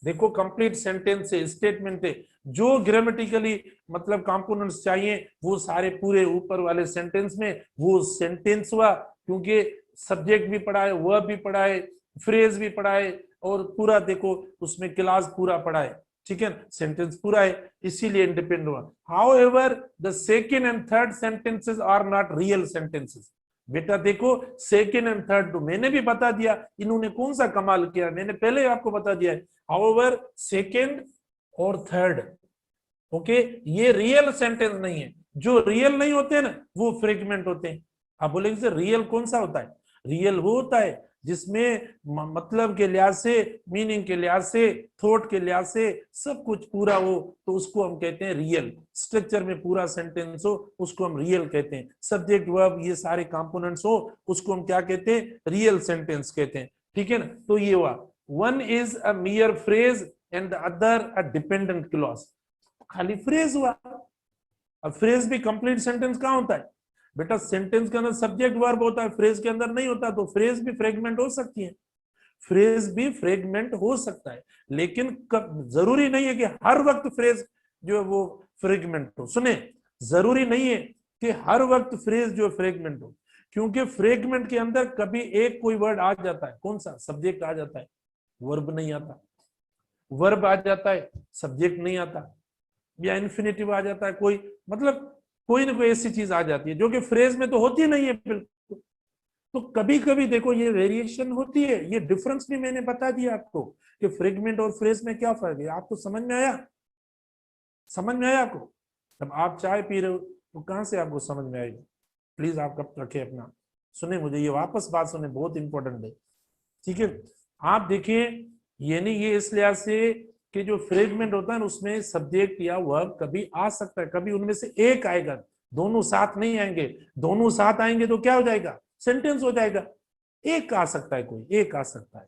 देखो कंप्लीट सेंटेंस से स्टेटमेंट है, जो ग्रामेटिकली मतलब कंपोनेंट्स चाहिए वो सारे पूरे ऊपर वाले सेंटेंस में, वो सेंटेंस हुआ। क्योंकि सब्जेक्ट भी पढ़ा है, वर्ब भी पढ़ा है, फ्रेज भी पढ़ा है और पूरा देखो उसमें क्लास पूरा पढ़ा है, ठीक है, सेंटेंस पूरा है, इसीलिए इंडिपेंडेंट हुआ। However the second and third sentences are not real sentences. बेटा देखो सेकंड एंड थर्ड तो मैंने भी बता दिया, इन्होंने कौन सा कमाल किया, मैंने पहले आपको बता दिया है। हाउएवर सेकंड और थर्ड, ओके, ये रियल सेंटेंस नहीं है। जो रियल नहीं होते ना वो फ्रेगमेंट होते हैं। आप बोलेंगे सर रियल कौन सा होता है? रियल वो होता है जिसमें मतलब के लिहाज से, मीनिंग के लिहाज से, थॉट के लिहाज से सब कुछ पूरा हो, तो उसको हम कहते हैं रियल। स्ट्रक्चर में पूरा सेंटेंस हो उसको हम रियल कहते हैं। सब्जेक्ट वर्ब ये सारे कंपोनेंट्स हो उसको हम क्या कहते हैं? रियल सेंटेंस कहते हैं, ठीक है ना। तो ये हुआ, one is a mere phrase and the other a dependent clause. खाली फ्रेज हुआ। अब फ्रेज भी कंप्लीट सेंटेंस कहां होता है? बेटा सेंटेंस के अंदर सब्जेक्ट वर्ब होता है, फ्रेज के अंदर नहीं होता, तो फ्रेज भी फ्रेगमेंट हो सकती है, फ्रेज भी फ्रेगमेंट हो सकता है। लेकिन जरूरी नहीं है कि हर वक्त फ्रेज जो है वो फ्रेगमेंट हो। सुने, जरूरी नहीं है कि हर वक्त फ्रेज जो फ्रेगमेंट हो, क्योंकि फ्रेगमेंट के अंदर कभी एक कोई वर्ड आ जाता है, कौन सा? सब्जेक्ट आ जाता है, वर्ब नहीं आता, वर्ब आ जाता है, सब्जेक्ट नहीं आता, या इन्फिनेटिव आ जाता है, कोई मतलब कोई ना कोई ऐसी चीज आ जाती है जो कि फ्रेज में तो होती नहीं है बिल्कुल। तो कभी कभी देखो ये वेरिएशन होती है, ये डिफरेंस भी मैंने बता दिया आपको कि फ्रेगमेंट और फ्रेज में क्या फर्क है। आपको समझ में आया? समझ में आया आपको? जब आप चाय पी रहे हो तो कहां से आपको समझ में आएगी? प्लीज आप कब रखे अपना, सुने मुझे, ये वापस बात सुने, बहुत इंपॉर्टेंट है, ठीक है। आप देखिए, ये नहीं, ये इस लिहाज से कि जो फ्रेगमेंट होता है ना उसमें सब्जेक्ट या वर्ब कभी आ सकता है, कभी उनमें से एक आएगा, दोनों साथ नहीं आएंगे। दोनों साथ आएंगे तो क्या हो जाएगा? सेंटेंस हो जाएगा। एक आ सकता है, कोई एक आ सकता है।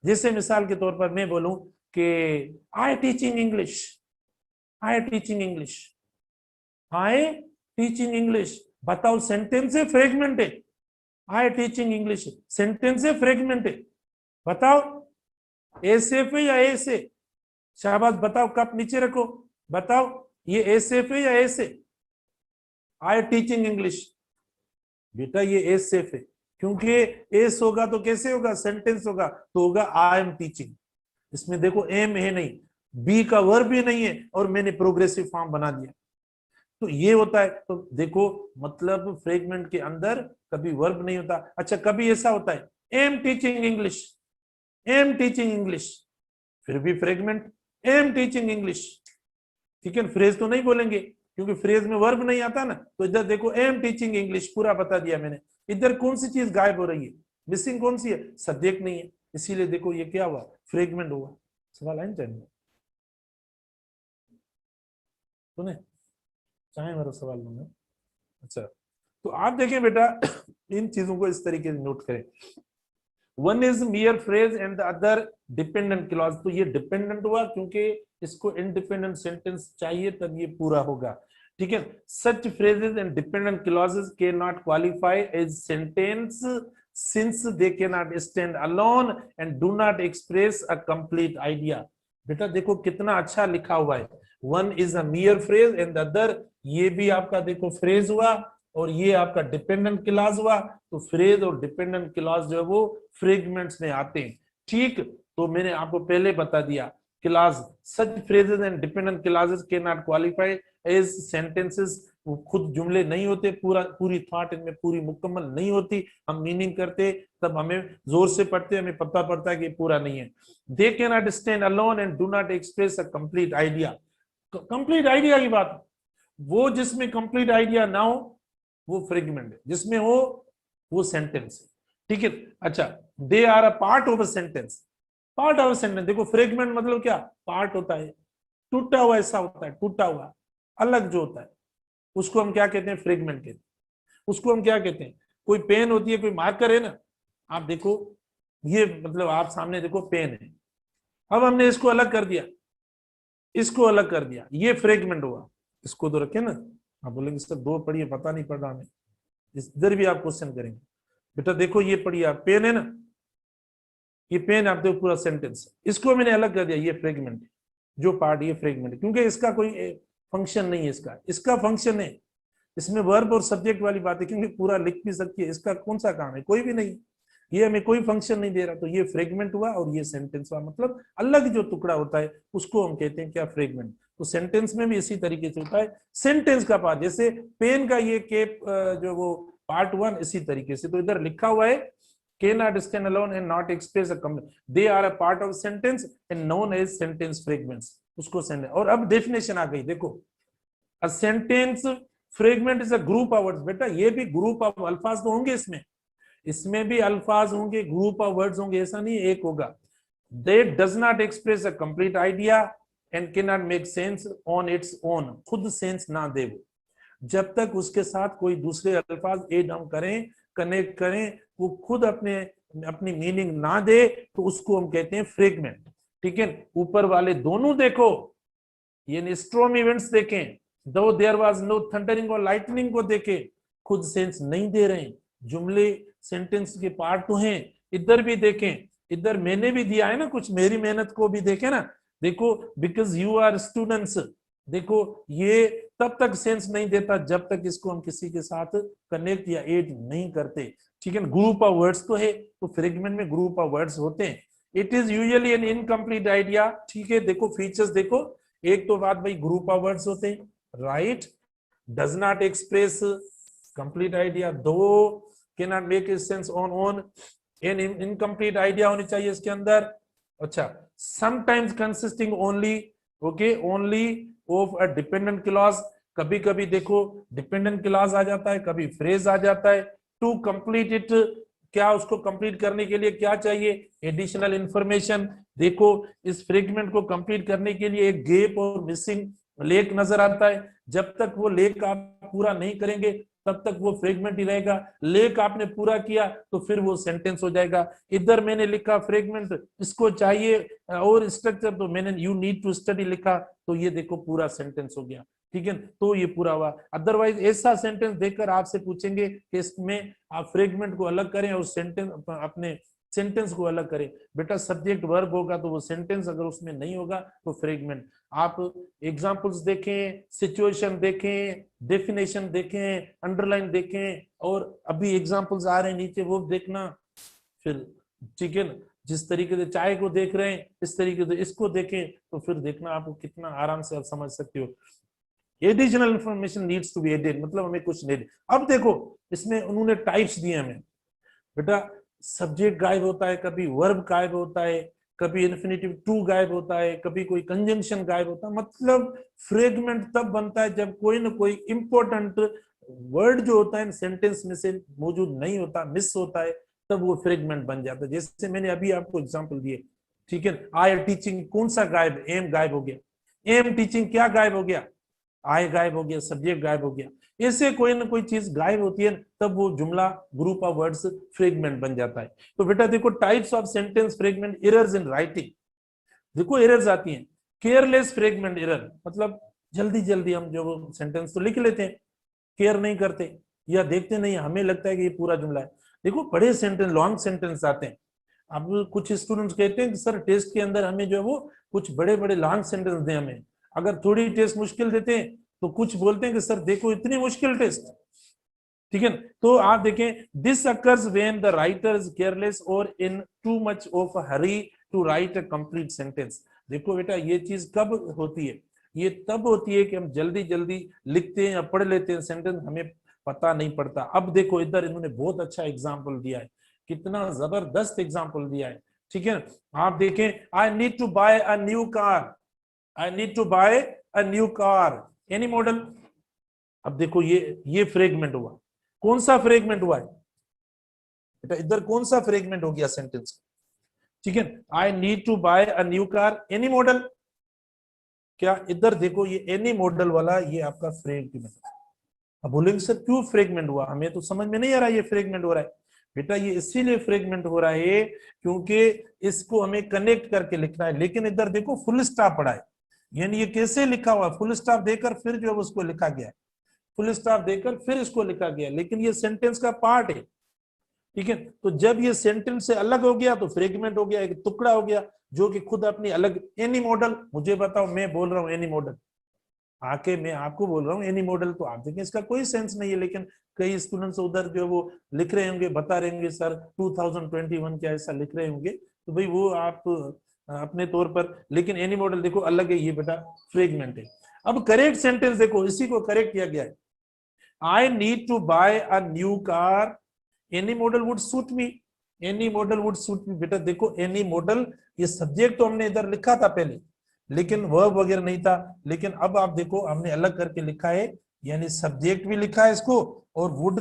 जैसे मिसाल के तौर पर मैं बोलूं कि I teaching English, I teaching English, I teaching English, बताओ सेंटेंस है फ्रेगमेंट है? आई टीचिंग इंग्लिश सेंटेंस है फ्रेगमेंट है? बताओ, एसेफ है या ऐसे? शाबाश, बताओ, कप नीचे रखो, बताओ ये एसेफ है या ऐसे? आई टीचिंग इंग्लिश, बेटा ये एस सेफ है, क्योंकि एस होगा तो कैसे होगा? सेंटेंस होगा तो होगा आई एम टीचिंग। इसमें देखो एम है नहीं, बी का वर्ब भी नहीं है और मैंने प्रोग्रेसिव फॉर्म बना दिया, तो ये होता है। तो देखो मतलब फ्रेगमेंट के अंदर कभी वर्ब नहीं होता। अच्छा कभी ऐसा होता है am teaching English, am teaching English, फिर भी फ्रेगमेंट, एम टीचिंग इंग्लिश, ठीक है, फ्रेज तो नहीं बोलेंगे क्योंकि फ्रेज में वर्ब नहीं आता ना। तो इधर देखो एम टीचिंग इंग्लिश, पूरा बता दिया मैंने, इधर कौन सी चीज गायब हो रही है? मिसिंग कौन सी है? सब्जेक्ट नहीं है, इसीलिए देखो ये क्या हुआ, फ्रेगमेंट हुआ। सवाल है चाहिए सुने, चाहे मेरा सवाल लूंगा। अच्छा, तो आप देखें बेटा इन चीजों को इस तरीके से नोट करें। One is मियर phrase and the other dependent clause. तो ये डिपेंडेंट हुआ क्योंकि इसको इंडिपेंडेंट सेंटेंस चाहिए तब ये पूरा होगा, ठीक है। Such phrases and dependent clauses can not qualify as sentence since they can not stand alone and do not express a complete idea. बेटा देखो कितना अच्छा लिखा हुआ है, one is a mere phrase and the other, ये भी आपका देखो फ्रेज हुआ और ये आपका डिपेंडेंट क्लॉज हुआ। तो फ्रेज और डिपेंडेंट क्लॉज जो है वो फ्रेगमेंट्स में आते हैं, ठीक। तो मैंने आपको पहले बता दिया, clause such phrases and dependent clauses can not qualify as sentences. वो खुद जुमले नहीं होते, पूरी थॉट इनमें पूरी मुकम्मल नहीं होती, हम मीनिंग करते तब हमें जोर से पढ़ते हमें पता पड़ता है कि पूरा नहीं है। दे can not stand alone and do not express a complete idea. Complete idea की बात, वो जिसमें कंप्लीट आइडिया ना हो वो फ्रेगमेंट है, जिसमें हो वो सेंटेंस है, ठीक है। अच्छा, they are a part of a sentence. Part of a sentence, देखो फ्रेगमेंट मतलब क्या, पार्ट होता है, टूटा हुआ ऐसा होता है, टूटा हुआ अलग जो होता है उसको हम क्या कहते हैं, फ्रेगमेंट कहते हैं। उसको हम क्या कहते हैं, कोई पेन होती है, कोई मार्कर है ना, आप देखो ये मतलब आप सामने देखो पेन है, अब हमने इसको अलग कर दिया, इसको अलग कर दिया, ये फ्रेगमेंट हुआ। इसको तो रखे ना, आप बोलेंगे सर दो पढ़िए पता नहीं पड़ रहा हमें, इधर भी आप क्वेश्चन करेंगे। बेटा देखो ये पढ़िए आप, पेन है ना, ये पेन आप देखो पूरा सेंटेंस, इसको मैंने अलग कर दिया, ये फ्रेगमेंट, जो पार्ट ये फ्रेगमेंट, क्योंकि इसका कोई फंक्शन नहीं है, इसका इसका फंक्शन है, इसमें वर्ब और सब्जेक्ट वाली बात है, क्योंकि पूरा लिख भी सकती है, इसका कौन सा काम है, कोई भी नहीं, ये हमें कोई फंक्शन नहीं दे रहा। तो ये फ्रेगमेंट हुआ और ये सेंटेंस हुआ, मतलब अलग जो टुकड़ा होता है उसको हम कहते हैं क्या, फ्रेगमेंट। तो सेंटेंस में भी इसी तरीके से होता है, सेंटेंस का पार्ट, जैसे पेन का ये केप जो वो पार्ट वन, इसी तरीके से। तो इधर लिखा हुआ है cannot stand alone and not express a comment, they are a part of sentence and known as sentence fragments। उसको सेंटेंस, और अब डेफिनेशन आ गई देखो, a sentence fragment is a group of words। बेटा ये भी ग्रुप ऑफ अल्फाज तो होंगे इसमें, इसमें भी अल्फाज होंगे, ग्रुप ऑफ वर्ड्स होंगे, ऐसा नहीं एक होगा। That does not express a complete idea and cannot make sense on its own। खुद सेंस ना दे वो, जब तक उसके साथ कोई दूसरे अल्फाज एड हम करें, कनेक्ट करें, वो खुद अपनी मीनिंग ना दे, तो उसको हम कहते हैं फ्रेगमेंट, ठीक है। ऊपर वाले दोनों देखो, ये स्ट्रॉम इवेंट्स देखें, दो देयर वाज नो थंडरिंग और लाइटनिंग को देखें, खुद सेंस नहीं दे रहे हैं, जुमले सेंटेंस के पार्ट तो हैं। इधर भी देखें, इधर मैंने भी दिया है ना कुछ, मेरी मेहनत को भी देखें ना, देखो बिकॉज यू आर स्टूडेंट्स, देखो ये तब तक सेंस नहीं देता जब तक इसको हम किसी के साथ कनेक्ट या एड नहीं करते, ठीक है। ग्रुप ऑफ वर्ड्स तो है, तो फ्रेगमेंट में ग्रुप ऑफ वर्ड्स होते हैं। It is usually N incomplete idea, ठीक है। देखो फीचर्स देखो, एक तो बात भाई ग्रुप ऑफ वर्ड्स होते हैं, right, does not express complete idea, दो can not make sense on own, an incomplete idea होनी चाहिए इसके अंदर। अच्छा, sometimes consisting only, okay, only of a dependent clause, कभी कभी देखो डिपेंडेंट क्लॉज आ जाता है, कभी फ्रेज आ जाता है। टू कंप्लीट इट, क्या उसको कंप्लीट करने के लिए क्या चाहिए, एडिशनल इंफॉर्मेशन। देखो इस फ्रेगमेंट को कंप्लीट करने के लिए एक गैप और मिसिंग लेक नजर आता है, जब तक वो लेक आप पूरा नहीं करेंगे तब तक वो फ्रेगमेंट ही रहेगा, लेक आपने पूरा किया तो फिर वो सेंटेंस हो जाएगा। इधर मैंने लिखा फ्रेगमेंट, इसको चाहिए और स्ट्रक्चर, तो मैंने यू नीड टू स्टडी लिखा, तो ये देखो पूरा सेंटेंस हो गया, ठीक है। तो ये पूरा हुआ। अदरवाइज ऐसा सेंटेंस देखकर आपसे पूछेंगे कि इसमें आप फ्रेगमेंट को अलग करें और सेंटेंस अपने सेंटेंस को अलग करें। बेटा सब्जेक्ट वर्ब होगा तो वो सेंटेंस, अगर उसमें नहीं होगा तो फ्रेगमेंट। आप एग्जांपल्स देखें, सिचुएशन देखें, डेफिनेशन देखें, अंडरलाइन देखें, और अभी एग्जांपल्स आ रहे हैं नीचे वो देखना फिर, ठीक है ना। जिस तरीके से चाय को देख रहे हैं इस तरीके से इसको देखें, तो फिर देखना आपको कितना आराम से आप समझ सकते हो। Additional information needs to be added, मतलब हमें कुछ नहीं। अब देखो इसमें उन्होंने टाइप्स दिए हमें, बेटा सब्जेक्ट गायब होता है, कभी वर्ब गायब होता है, कभी इन्फिनिटिव टू गायब होता है, कभी कोई कंजंक्शन गायब होता है। मतलब फ्रेगमेंट तब बनता है जब कोई ना कोई इंपॉर्टेंट वर्ड जो होता है सेंटेंस में से मौजूद नहीं होता, मिस होता है, तब वो फ्रेगमेंट बन जाता है। जैसे मैंने अभी आपको एग्जांपल दिए, ठीक है। आई टीचिंग कौन सा गायब, एम गायब हो गया, एम टीचिंग क्या गायब हो गया, आई गायब हो गया, सब्जेक्ट गायब हो गया। ऐसे कोई ना कोई चीज गायब होती है, तब वो जुमला ग्रुप ऑफ वर्ड्स फ्रेगमेंट बन जाता है। तो बेटा देखो types of sentence fragment, errors in writing, देखो एरर्स आती हैं। केयरलेस फ्रेगमेंट एरर, मतलब जल्दी जल्दी हम जो सेंटेंस तो लिख लेते हैं, केयर नहीं करते या देखते नहीं, हमें लगता है कि ये पूरा जुमला है। देखो बड़े सेंटेंस, लॉन्ग सेंटेंस आते हैं। अब कुछ स्टूडेंट्स कहते हैं कि सर टेस्ट के अंदर हमें जो है वो कुछ बड़े बड़े लॉन्ग सेंटेंस दें हमें, अगर थोड़ी टेस्ट मुश्किल देते हैं तो कुछ बोलते हैं कि सर देखो इतनी मुश्किल टेस्ट, ठीक है। तो आप देखें, this occurs when the writer is careless और in too much of hurry to write a complete sentence. देखो बेटा ये चीज कब होती है, ये तब होती है कि हम जल्दी जल्दी लिखते हैं या पढ़ लेते हैं सेंटेंस, हमें पता नहीं पड़ता। अब देखो इधर इन्होंने बहुत अच्छा एग्जाम्पल दिया है, कितना जबरदस्त एग्जाम्पल दिया है, ठीक है। आप देखें, I need to buy a new car, I need to buy a new car, any model. अब देखो ये फ्रेगमेंट हुआ, कौन सा फ्रेगमेंट हुआ है बेटा, इधर कौन सा फ्रेगमेंट हो गया सेंटेंस, ठीक है। I need to buy a new car, any model, क्या इधर देखो ये एनी मॉडल वाला ये आपका फ्रेगमेंट। अब बोलेंगे सर क्यों फ्रेगमेंट हुआ, हमें तो समझ में नहीं आ रहा ये फ्रेगमेंट हो रहा है। बेटा ये इसीलिए फ्रेगमेंट हो रहा है क्योंकि इसको हमें कनेक्ट करके लिखना है, लेकिन इधर देखो फुल स्टॉप पड़ा है, यानी ये कैसे लिखा हुआ, फुल स्टॉप देकर फिर जो है उसको लिखा गया है, फुल स्टॉप देकर फिर इसको लिखा गया, लेकिन ये सेंटेंस का पार्ट है, ठीक है। तो जब ये सेंटेंस से अलग हो गया तो फ्रेगमेंट हो गया, एक टुकड़ा हो गया जो कि खुद अपनी अलग। एनी मॉडल, मुझे बताओ, मैं बोल रहा हूँ एनी मॉडल, आके मैं आपको बोल रहा हूँ एनी मॉडल, तो आप देखें इसका कोई सेंस नहीं है, लेकिन कई स्टूडेंट्स उधर जो वो लिख रहे होंगे, बता रहे होंगे सर 2021 क्या ऐसा लिख रहे होंगे, तो भाई वो आप अपने तौर पर, लेकिन एनी मॉडल देखो अलग है, ये बेटा फ्रेगमेंट है। अब करेक्ट सेंटेंस देखो, इसी को करेक्ट किया गया है, I need to buy a new car, any model would suit me, any model would suit me. बेटा देखो एनी मॉडल, ये सब्जेक्ट तो हमने इधर लिखा था पहले, लेकिन वर्ब वगैरह नहीं था, लेकिन अब आप देखो हमने अलग करके लिखा है, यानी सब्जेक्ट भी लिखा है इसको और वुड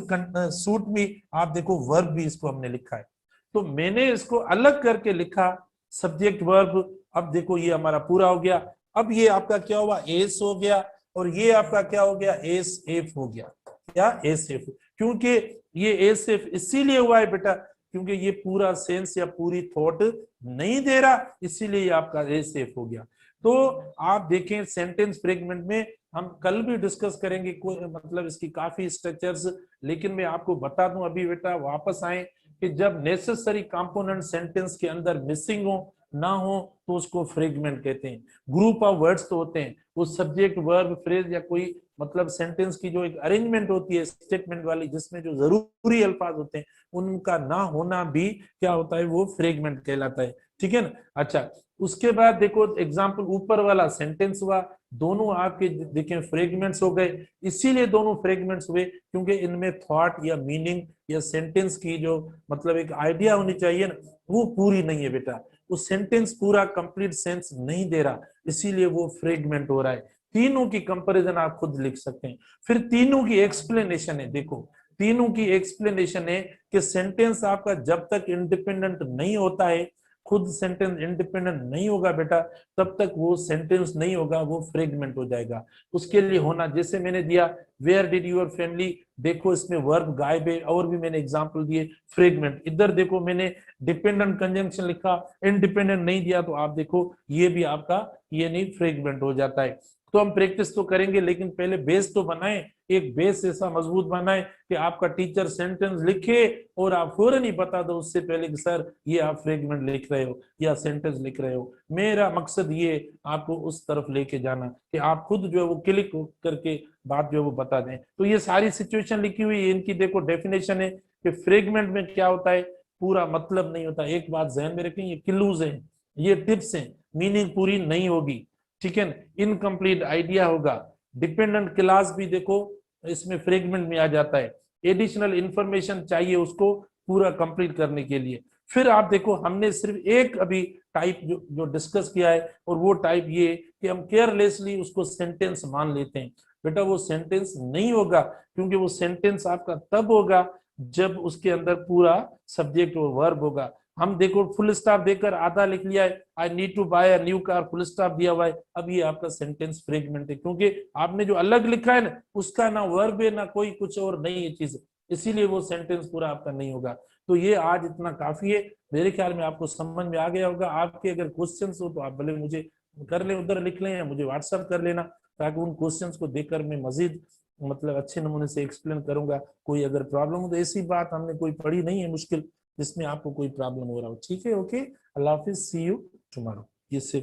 सूट भी, आप देखो वर्ब भी इसको हमने लिखा है। तो मैंने इसको अलग करके लिखा, सब्जेक्ट वर्ब। अब देखो ये हमारा पूरा हो गया। अब ये आपका क्या हुआ, एस हो गया, और ये आपका क्या हो गया, एस एफ हो गया, क्या एस एफ, क्योंकि ये एस एफ इसीलिए हुआ है बेटा क्योंकि ये पूरा सेंस या पूरी थॉट नहीं दे रहा, इसीलिए आपका एस एफ हो गया। तो आप देखें सेंटेंस फ्रेगमेंट में हम कल भी डिस्कस करेंगे, मतलब इसकी काफी स्ट्रक्चर्स, लेकिन मैं आपको बता दूं अभी बेटा वापस आए कि जब नेसेसरी कंपोनेंट सेंटेंस के अंदर मिसिंग हो ना हो तो उसको फ्रेगमेंट कहते हैं। ग्रुप ऑफ वर्ड्स तो होते हैं, वो सब्जेक्ट वर्ब फ्रेज या कोई मतलब सेंटेंस की जो एक अरेंजमेंट होती है स्टेटमेंट वाली, जिसमें जो जरूरी अल्फाज होते हैं उनका ना होना भी क्या होता है, वो फ्रेगमेंट कहलाता है, ठीक है ना। अच्छा, उसके बाद देखो एग्जाम्पल ऊपर वाला सेंटेंस हुआ, दोनों आपके देखें फ्रेगमेंट्स हो गए, इसीलिए दोनों फ्रेगमेंट्स हुए क्योंकि इनमें थॉट या मीनिंग या सेंटेंस की जो मतलब एक आइडिया होनी चाहिए ना, वो पूरी नहीं है बेटा, वो सेंटेंस पूरा कंप्लीट सेंस नहीं दे रहा, इसीलिए वो फ्रेगमेंट हो रहा है। तीनों की कंपैरिजन आप खुद लिख सकते हैं, फिर तीनों की एक्सप्लेनेशन है। देखो तीनों की एक्सप्लेनेशन है कि सेंटेंस आपका जब तक इंडिपेंडेंट नहीं होता है, खुद सेंटेंस इंडिपेंडेंट नहीं होगा बेटा, तब तक वो सेंटेंस नहीं होगा, वो फ्रेगमेंट हो जाएगा। उसके लिए होना, जैसे मैंने दिया वेयर डिड योर फैमिली, देखो इसमें वर्ब गायब है, और भी मैंने एग्जांपल दिए फ्रेगमेंट। इधर देखो मैंने डिपेंडेंट कंजंक्शन लिखा, इंडिपेंडेंट नहीं दिया, तो आप देखो ये भी आपका ये नहीं फ्रेगमेंट हो जाता है। तो हम प्रैक्टिस तो करेंगे, लेकिन पहले बेस तो बनाएं, एक बेस ऐसा मजबूत बनाएं कि आपका टीचर सेंटेंस लिखे और आप फौरन ही बता दो उससे पहले कि सर ये आप फ्रेगमेंट लिख रहे हो या सेंटेंस लिख रहे हो। मेरा मकसद ये आपको उस तरफ लेके जाना कि आप खुद जो है वो क्लिक करके बात जो है वो बता दें। तो ये सारी सिचुएशन लिखी हुई है, इनकी देखो डेफिनेशन है कि फ्रेगमेंट में क्या होता है, पूरा मतलब नहीं होता। एक बात ध्यान में रखें, ये क्लूज है, ये टिप्स हैं, मीनिंग पूरी नहीं होगी, ठीक है। इनकम्प्लीट आइडिया होगा, डिपेंडेंट क्लास भी देखो इसमें फ्रेगमेंट में आ जाता है, एडिशनल इंफॉर्मेशन चाहिए उसको पूरा कंप्लीट करने के लिए। फिर आप देखो हमने सिर्फ एक अभी टाइप जो डिस्कस किया है, और वो टाइप ये कि हम केयरलेसली उसको सेंटेंस मान लेते हैं। बेटा वो सेंटेंस नहीं होगा, क्योंकि वो सेंटेंस आपका तब होगा जब उसके अंदर पूरा सब्जेक्ट और वर्ब होगा। हम देखो फुल स्टॉप देकर आधा लिख लिया है, I need to buy a new car, full stop दिया हुआ है, अब ये आपका सेंटेंस फ्रेगमेंट है, क्योंकि आपने जो अलग लिखा है ना उसका ना वर्ब है ना कोई कुछ और नई चीज, इसीलिए वो सेंटेंस पूरा आपका नहीं होगा। तो ये आज इतना काफी है, मेरे ख्याल में आपको समझ में आ गया होगा। आपके अगर क्वेश्चंस हो तो आप भले मुझे कर ले, उधर लिख लें या मुझे व्हाट्सअप कर लेना, ताकि उन क्वेश्चंस को देखकर मैं मजीद मतलब अच्छे नमूने से एक्सप्लेन करूंगा। कोई अगर प्रॉब्लम हो तो ऐसी बात हमने कोई पढ़ी नहीं है मुश्किल जिसमें आपको कोई प्रॉब्लम हो रहा हो। ठीक है, ओके, अल्लाह हाफिज, सी यू टुमारो। ये से